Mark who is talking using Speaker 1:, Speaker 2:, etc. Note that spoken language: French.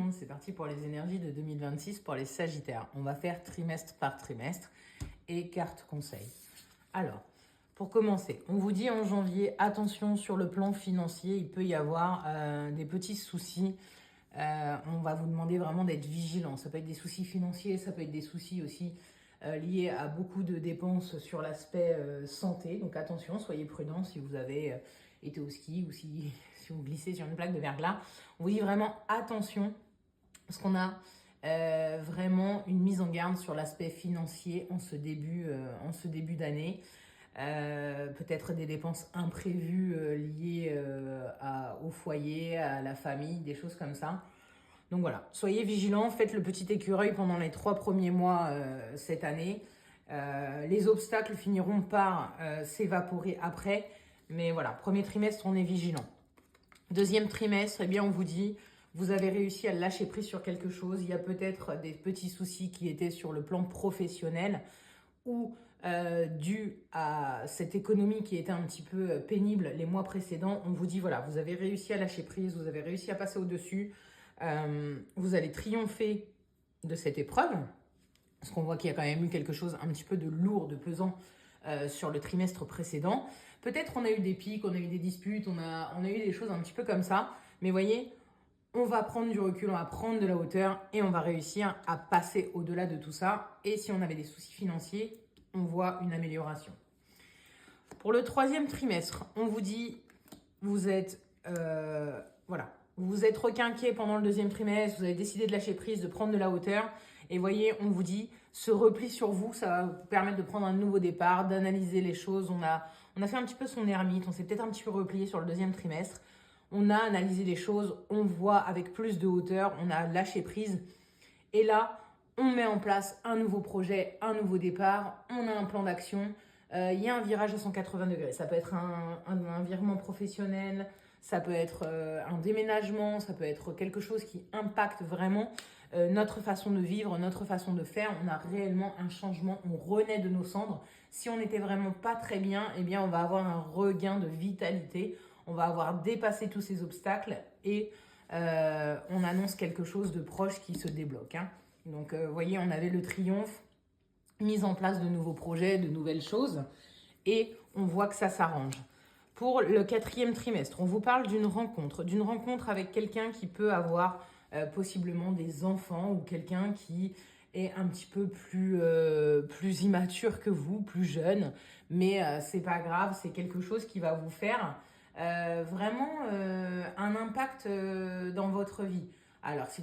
Speaker 1: monde, c'est parti pour les énergies de 2026 pour les Sagittaires. On va faire trimestre par trimestre et carte conseil. Alors, pour commencer, on vous dit en janvier, attention sur le plan financier, il peut y avoir des petits soucis. On va vous demander vraiment d'être vigilant. Ça peut être des soucis financiers, ça peut être des soucis aussi liés à beaucoup de dépenses sur l'aspect santé. Donc attention, soyez prudents si vous avez été au ski ou si vous glissez sur une plaque de verglas. On vous dit vraiment attention parce qu'on a vraiment une mise en garde sur l'aspect financier en ce début d'année. Peut-être des dépenses imprévues liées au foyer, à la famille, des choses comme ça. Donc voilà, soyez vigilants, faites le petit écureuil pendant les 3 premiers mois cette année. Les obstacles finiront par s'évaporer après. Mais voilà, premier trimestre, on est vigilant. Deuxième trimestre, eh bien, on vous dit, vous avez réussi à lâcher prise sur quelque chose. Il y a peut-être des petits soucis qui étaient sur le plan professionnel ou dû à cette économie qui était un petit peu pénible les mois précédents. On vous dit, voilà, vous avez réussi à lâcher prise, vous avez réussi à passer au-dessus. Vous allez triompher de cette épreuve, parce qu'on voit qu'il y a quand même eu quelque chose un petit peu de lourd, de pesant sur le trimestre précédent. Peut-être on a eu des pics, on a eu des disputes, on a eu des choses un petit peu comme ça, mais voyez, on va prendre du recul, on va prendre de la hauteur et on va réussir à passer au-delà de tout ça. Et si on avait des soucis financiers, on voit une amélioration. Pour le troisième trimestre, on vous dit, vous êtes requinqué pendant le deuxième trimestre, vous avez décidé de lâcher prise, de prendre de la hauteur. Et voyez, on vous dit, ce repli sur vous, ça va vous permettre de prendre un nouveau départ, d'analyser les choses. On a fait un petit peu son ermite, on s'est peut-être un petit peu replié sur le deuxième trimestre. On a analysé les choses, on voit avec plus de hauteur, on a lâché prise. Et là, on met en place un nouveau projet, un nouveau départ, on a un plan d'action. Il y a un virage à 180 degrés. Ça peut être un virement professionnel, ça peut être un déménagement, ça peut être quelque chose qui impacte vraiment notre façon de vivre, notre façon de faire. On a réellement un changement, on renaît de nos cendres. Si on n'était vraiment pas très bien, eh bien on va avoir un regain de vitalité. On va avoir dépassé tous ces obstacles et on annonce quelque chose de proche qui se débloque. Donc, vous voyez, on avait le triomphe, mise en place de nouveaux projets, de nouvelles choses, et on voit que ça s'arrange. Pour le quatrième trimestre, on vous parle d'une rencontre avec quelqu'un qui peut avoir possiblement des enfants ou quelqu'un qui est un petit peu plus immature que vous, plus jeune, mais c'est pas grave, c'est quelque chose qui va vous faire vraiment un impact dans votre vie. Alors, si